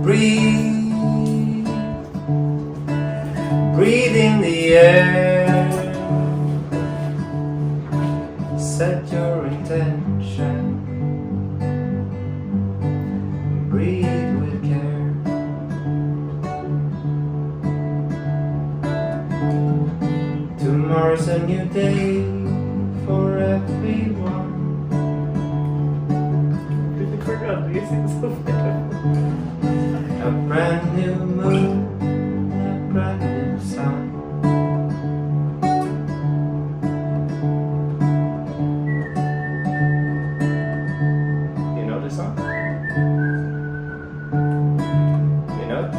breathe, breathe in the air, set your intention, breathe with care. Tomorrow's a new day for everyone. A brand new moon, a brand new sun. You know this song? You know it?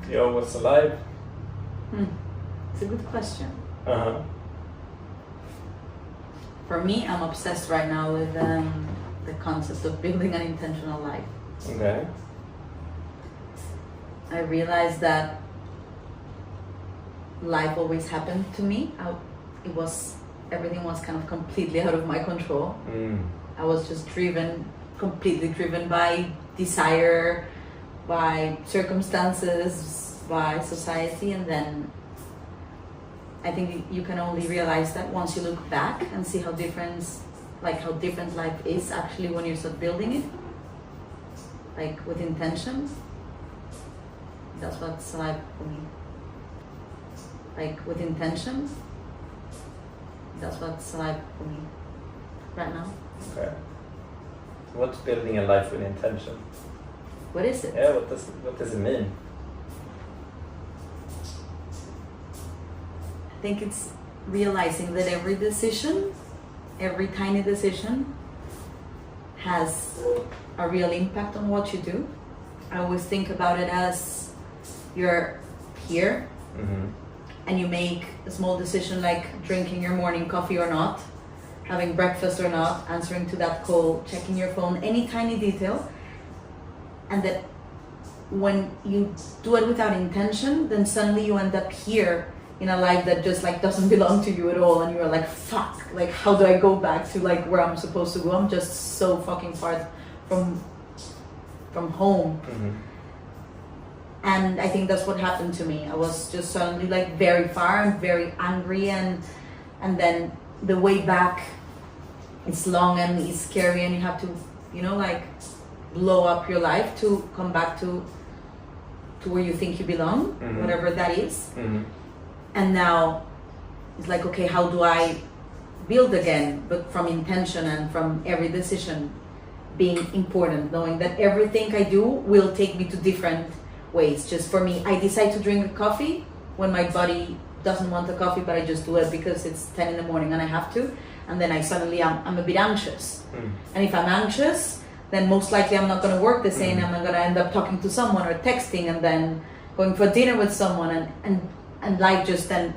Yo, what's alive? It's a good question. Uh-huh. For me, I'm obsessed right now with the concept of building an intentional life. Okay. I realized that life always happened to me. Everything was kind of completely out of my control. I was just completely driven by desire, by circumstances, by society, and then I think you can only realize that once you look back and see how different life is actually when you start building it, like with intention. That's what's alive for me. Like with intention. That's what's alive for me right now. Okay. What's building a life with intention? What is it? Yeah, what does it mean? I think it's realizing that every decision, every tiny decision, has a real impact on what you do. I always think about it as you're here and you make a small decision like drinking your morning coffee or not, having breakfast or not, answering to that call, checking your phone, any tiny detail. And that when you do it without intention, then suddenly you end up here in a life that just like doesn't belong to you at all, and you're like, fuck, like how do I go back to like where I'm supposed to go? I'm just so fucking far from home. And I think that's what happened to me. I was just suddenly like very far and very angry, and then the way back is long and it's scary, and you have to, like blow up your life to come back to where you think you belong, whatever that is. And now it's like, okay, how do I build again? But from intention and from every decision being important, knowing that everything I do will take me to different ways. Just for me, I decide to drink a coffee when my body doesn't want a coffee, but I just do it because it's 10 in the morning and I have to. And then I'm a bit anxious. And if I'm anxious, then most likely I'm not going to work the same. I'm going to end up talking to someone or texting and then going for dinner with someone, and life just then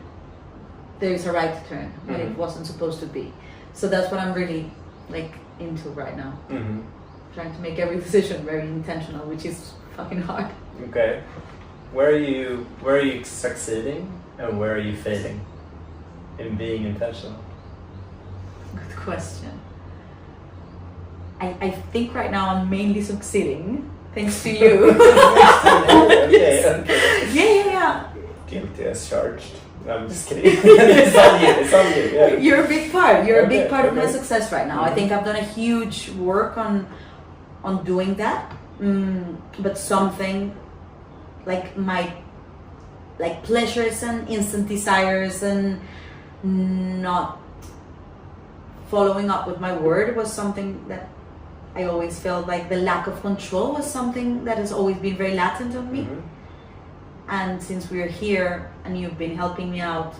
there's a right turn when it wasn't supposed to be. So that's what I'm really like into right now. Trying to make every decision very intentional, which is fucking hard. Okay. Where are you succeeding and where are you failing in being intentional? Good question. I think right now I'm mainly succeeding, thanks to you. Okay. Yeah. Guilty as charged. No, I'm just kidding. It's on you. Yeah. You're a big part. You're a big part of my Okay. success right now. I think I've done a huge work on doing that. But something like my pleasures and instant desires and not following up with my word was something that I always felt like the lack of control was something that has always been very latent on me. And since we're here and you've been helping me out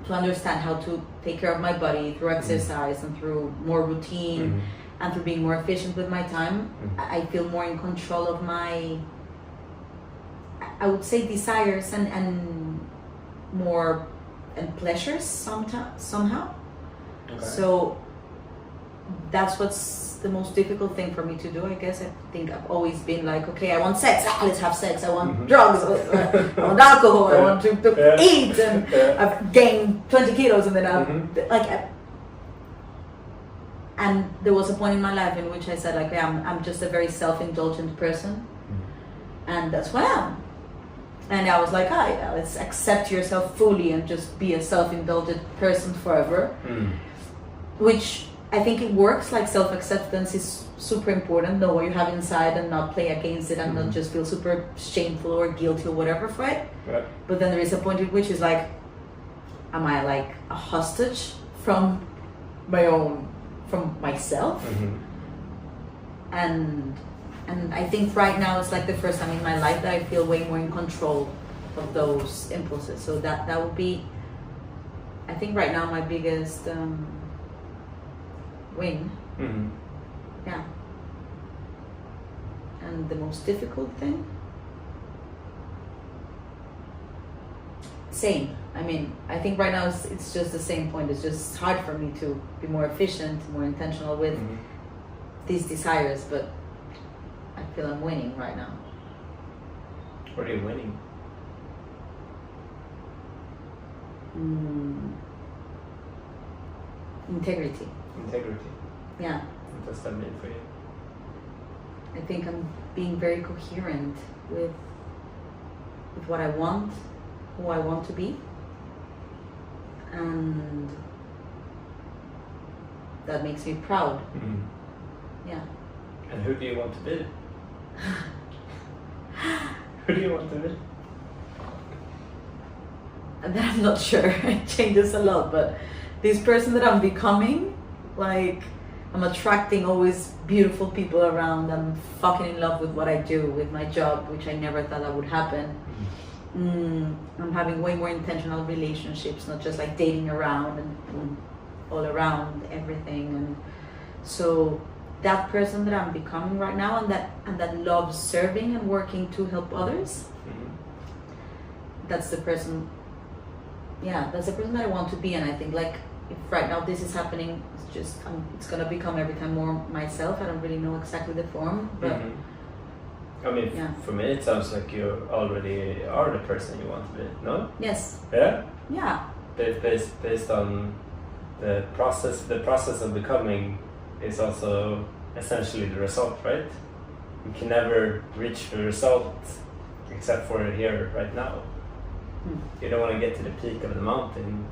to understand how to take care of my body through exercise and through more routine and through being more efficient with my time, I feel more in control of my I would say desires and more and pleasures somehow. Okay. So that's what's the most difficult thing for me to do, I guess. I think I've always been like, okay, I want sex, let's have sex. I want drugs, I want alcohol, I want to eat, and I've gained 20 kilos, and then and there was a point in my life in which I said, like, I'm just a very self-indulgent person, and that's what I am. And I was like, let's accept yourself fully and just be a self-indulgent person forever. Which I think it works. Like, self-acceptance is super important. Know what you have inside and not play against it and not just feel super shameful or guilty or whatever for it. Yeah. But then there is a point at which is like, am I like a hostage from myself? And I think right now it's like the first time in my life that I feel way more in control of those impulses. So that would be, I think right now, my biggest win. Yeah. And the most difficult thing? Same. I mean, I think right now it's just the same point. It's just hard for me to be more efficient, more intentional with these desires, but I feel I'm winning right now. What are you winning? Integrity. Integrity. Yeah. What does that mean for you? I think I'm being very coherent with what I want, who I want to be, and that makes me proud. Yeah. And who do you want to be? Who do you want to be? And then I'm not sure. It changes a lot, but this person that I'm becoming, like, I'm attracting always beautiful people around. I'm fucking in love with what I do, with my job, which I never thought that would happen. I'm having way more intentional relationships, not just like dating around and all around everything. And so that person that I'm becoming right now, and that loves serving and working to help others, that's the person. Yeah, that's the person that I want to be. And I think, like, if right now this is happening, it's just it's gonna become every time more myself. I don't really know exactly the form, but I mean, for me, it sounds like you already are the person you want to be. No? Yes. Yeah. Yeah. Based on the process of becoming is also essentially the result, right? You can never reach the result except for here, right now. You don't want to get to the peak of the mountain.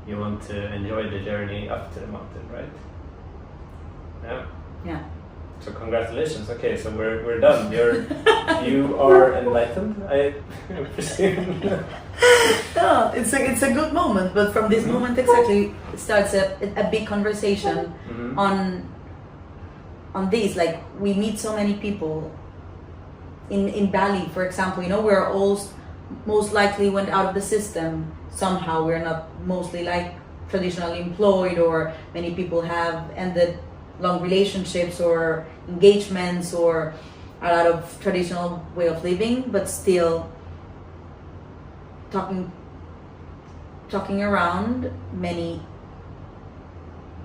You want to enjoy the journey up to the mountain, right? Yeah. Yeah. So congratulations. Okay, so we're done. You are enlightened, I presume. No, it's a good moment, but from this moment exactly it starts a big conversation on this. Like, we meet so many people in Bali, for example. You know, we're all most likely went out of the system somehow. We're not mostly like traditionally employed, or many people have ended long relationships or engagements or a lot of traditional way of living, but still talking around, many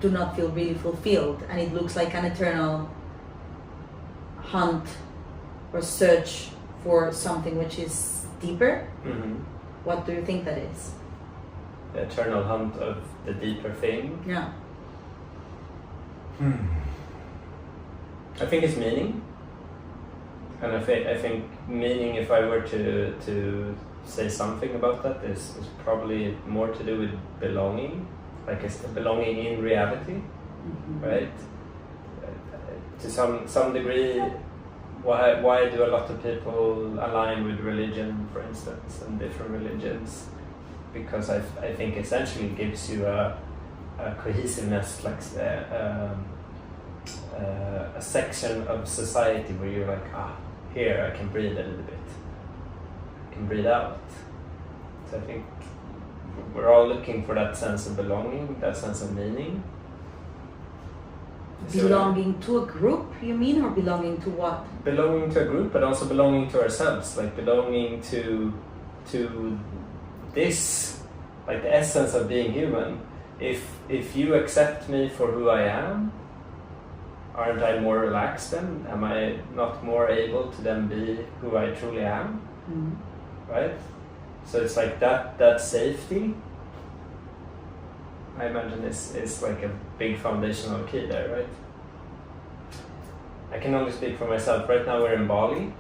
do not feel really fulfilled, and it looks like an eternal hunt or search for something which is deeper. What do you think that is? The eternal hunt of the deeper thing. Yeah. I think it's meaning, and I think meaning, if I were to say something about that, is probably more to do with belonging, like it's belonging in reality, right? To some degree, why do a lot of people align with religion, for instance, and different religions? Because I think essentially it gives you a cohesiveness, like a section of society where you're like, here I can breathe a little bit, I can breathe out. So I think we're all looking for that sense of belonging, that sense of meaning. Belonging to a group, you mean, or belonging to what? Belonging to a group, but also belonging to ourselves, like belonging to this, like the essence of being human. If you accept me for who I am, aren't I more relaxed then? Am I not more able to then be who I truly am? Right? So it's like that safety, I imagine is like a big foundational key there, right? I can only speak for myself. Right now we're in Bali,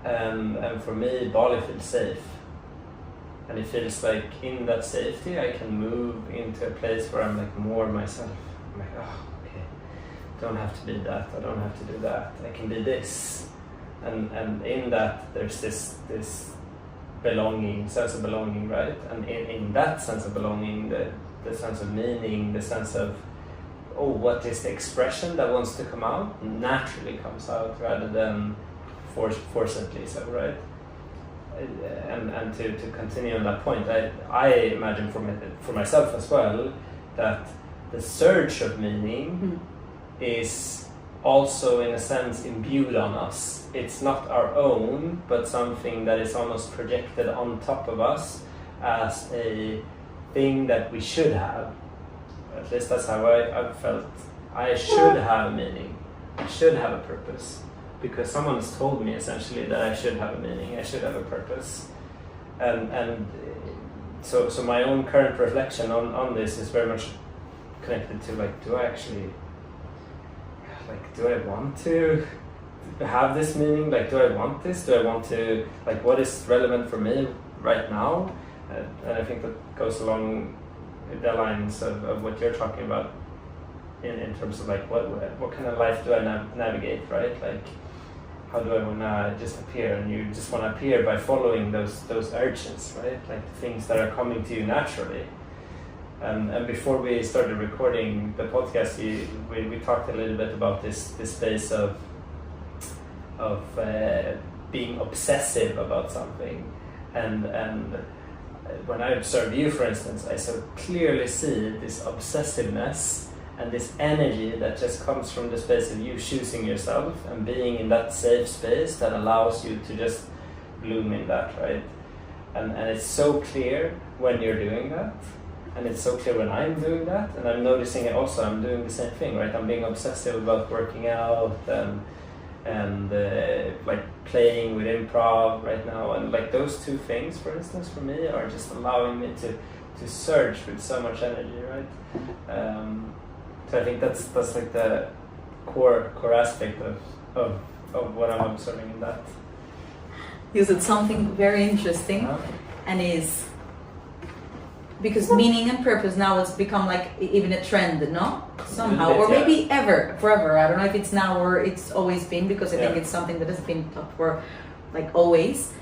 and for me Bali feels safe. And it feels like in that safety I can move into a place where I'm like more myself. I'm like, oh, okay, don't have to be that, I don't have to do that, I can be this. And in that there's this belonging, sense of belonging, right? And in that sense of belonging, the sense of meaning, the sense of, oh, what is the expression that wants to come out, naturally comes out rather than forcibly so, right? And to continue on that point, I imagine for myself as well that the surge of meaning is also in a sense imbued on us. It's not our own, but something that is almost projected on top of us as a thing that we should have. At least that's how I've felt. I should have a meaning. I should have a purpose. Because someone has told me essentially that I should have a meaning, I should have a purpose. And so my own current reflection on this is very much connected to like, do I want to have this meaning? Like, do I want this? Do I want to, like, what is relevant for me right now? And I think that goes along the lines of what you're talking about in terms of like, what kind of life do I navigate, right? Like, how do I want to just appear? And you just want to appear by following those urges, right? Like the things that are coming to you naturally. And before we started recording the podcast, we talked a little bit about this space of being obsessive about something. And when I observe you, for instance, I so clearly see this obsessiveness and this energy that just comes from the space of you choosing yourself and being in that safe space that allows you to just bloom in that, right? And it's so clear when you're doing that, and it's so clear when I'm doing that, and I'm noticing it also, I'm doing the same thing, right? I'm being obsessive about working out and like playing with improv right now, and like those two things, for instance, for me are just allowing me to surge with so much energy, right? So I think that's like the core aspect of what I'm observing in that. You said something very interesting, and is because meaning and purpose now has become like even a trend, no? Somehow, or maybe forever. I don't know if it's now or it's always been, because I think it's something that has been taught for like always.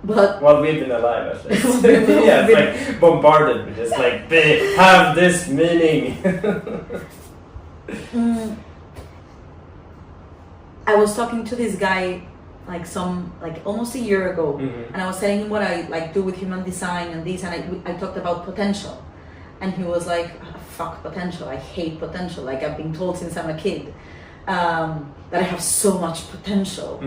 But well, we've been alive at least. Yeah, it's like bombarded with just like they have this meaning. I was talking to this guy like almost a year ago, and I was telling him what I like do with human design and this, and I talked about potential, and he was like, "Fuck potential! I hate potential. Like I've been told since I'm a kid that I have so much potential."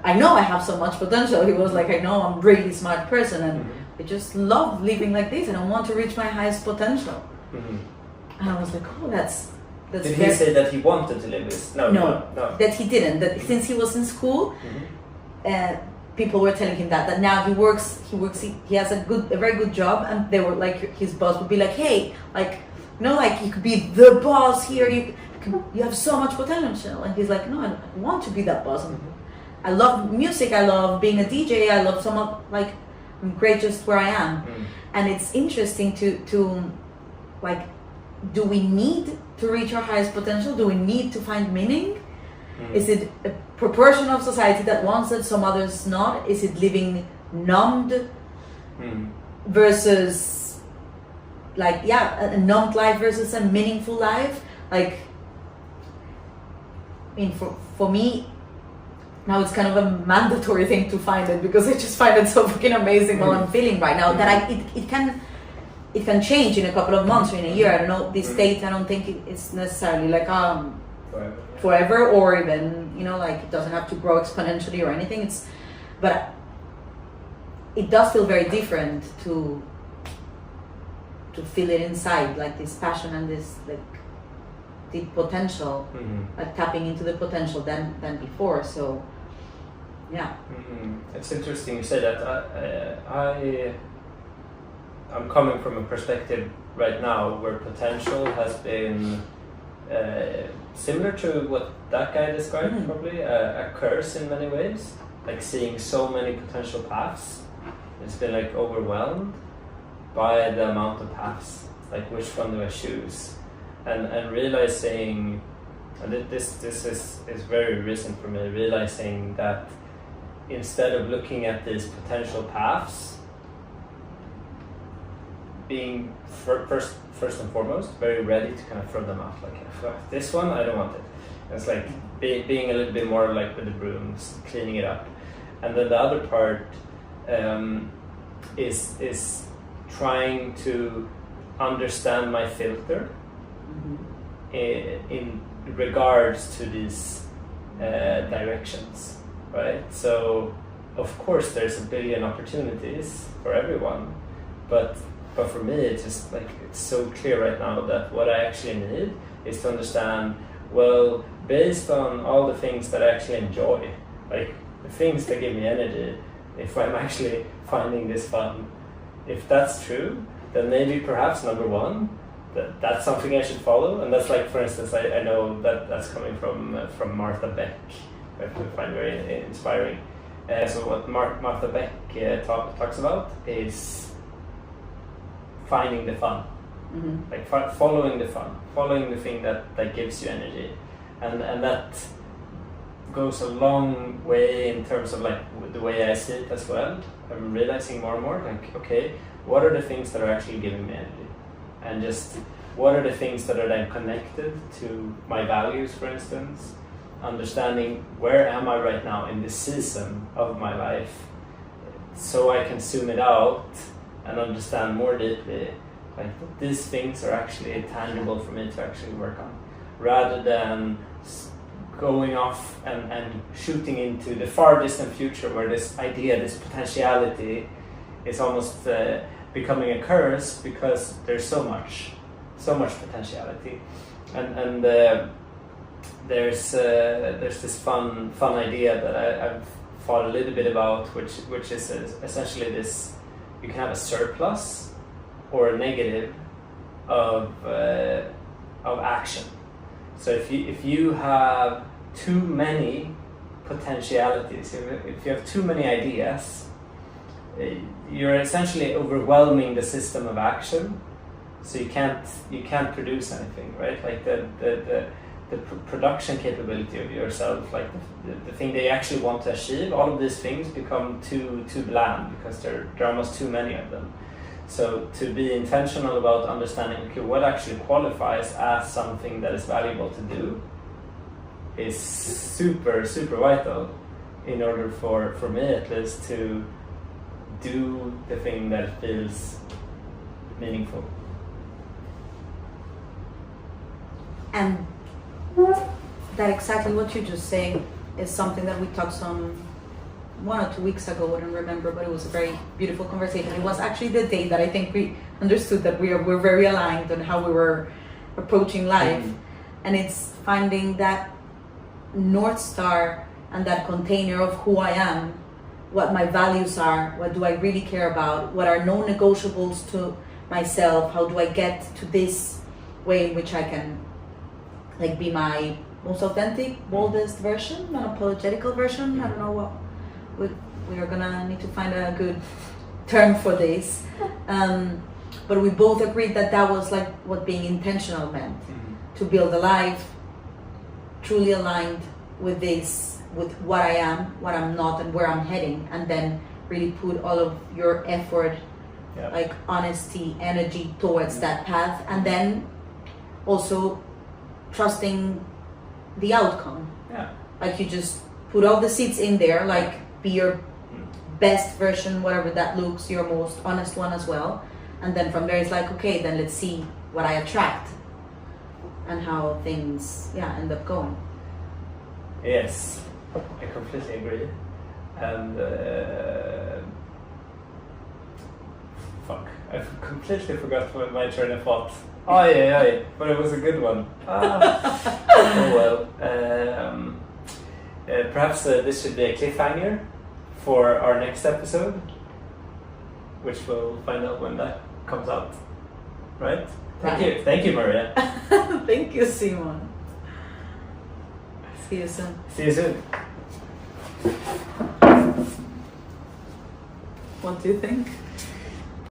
I know I have so much potential. He was like, I know I'm a really smart person, and I just love living like this, and I want to reach my highest potential. And I was like, oh, that's. Did he say that he wanted to live this? No, that he didn't. That since he was in school, people were telling him that now he works. He has a very good job, and they were like, his boss would be like, hey, like, like you could be the boss here. You have so much potential, and he's like, no, I want to be that boss. I love music, I love being a DJ, I love like, I'm great just where I am. And it's interesting to like, do we need to reach our highest potential? Do we need to find meaning? Is it a proportion of society that wants it, some others not? Is it living numbed versus like, a numbed life versus a meaningful life? Like, I mean, for me, now it's kind of a mandatory thing to find it, because I just find it so fucking amazing what I'm feeling right now, that it can it can change in a couple of months or in a year. I don't know. This state, I don't think it's necessarily like forever, or even, you know, like it doesn't have to grow exponentially or anything. But it does feel very different to feel it inside, like this passion and this like deep potential, like tapping into the potential than before. So yeah. It's interesting you say that. I'm coming from a perspective right now where potential has been similar to what that guy described, probably a curse in many ways, like seeing so many potential paths. It's been like overwhelmed by the amount of paths, like which one do I choose, and realizing, and this is very recent for me, realizing that instead of looking at these potential paths, being first and foremost very ready to kind of throw them out, like this one I don't want it. It's like being a little bit more like with the brooms, cleaning it up, and then the other part is trying to understand my filter in regards to these directions, right? So of course there's a billion opportunities for everyone, but for me it's just like it's so clear right now that what I actually need is to understand, well, based on all the things that I actually enjoy, like the things that give me energy, if I'm actually finding this fun, if that's true, then maybe perhaps number one, that's something I should follow. And that's like, for instance, I know that that's coming from Martha Beck, which I find very inspiring. So what Martha Beck talks about is finding the fun, like following the fun, following the thing that gives you energy, and that goes a long way in terms of like the way I see it as well. I'm realizing more and more, like, okay, what are the things that are actually giving me energy, and just what are the things that are then connected to my values, for instance, understanding where am I right now in this season of my life, so I can zoom it out and understand more deeply, like these things are actually tangible for me to actually work on, rather than going off and shooting into the far distant future where this idea, this potentiality is almost becoming a curse because there's so much potentiality, and there's this fun idea that I've thought a little bit about, which is essentially this: you can have a surplus or a negative of action. So if you have too many potentialities, if you have too many ideas, you're essentially overwhelming the system of action. So you can't produce anything, right? Like the production capability of yourself, like the thing they actually want to achieve, all of these things become too bland because there are almost too many of them. So to be intentional about understanding, okay, what actually qualifies as something that is valuable to do is super vital in order for me at least to do the thing that feels meaningful. And that exactly what you just saying is something that we touched on 1 or 2 weeks ago. I don't remember, but it was a very beautiful conversation. It was actually the day that I think we understood that we're very aligned on how we were approaching life. And it's finding that North Star and that container of who I am, what my values are, what do I really care about, what are non-negotiables to myself, how do I get to this way in which I can like be my most authentic, boldest version, unapologetical version. I don't know what we are gonna need to find a good term for this, but we both agreed that was like what being intentional meant, to build a life truly aligned with this, with what I am, what I'm not, and where I'm heading, and then really put all of your effort, like honesty, energy towards that path, and then also trusting the outcome. Like you just put all the seeds in there, like be your best version, whatever that looks, your most honest one as well, And then from there it's like, okay, then let's see what I attract and how things end up going. Yes, I completely agree. And fuck, I completely forgot what my train of thought. Oh yeah, but it was a good one. Oh well. Perhaps this should be a cliffhanger for our next episode, which we'll find out when that comes out. Right? Thank you, Maria. Thank you, Simon. See you soon. See you soon. What do you think?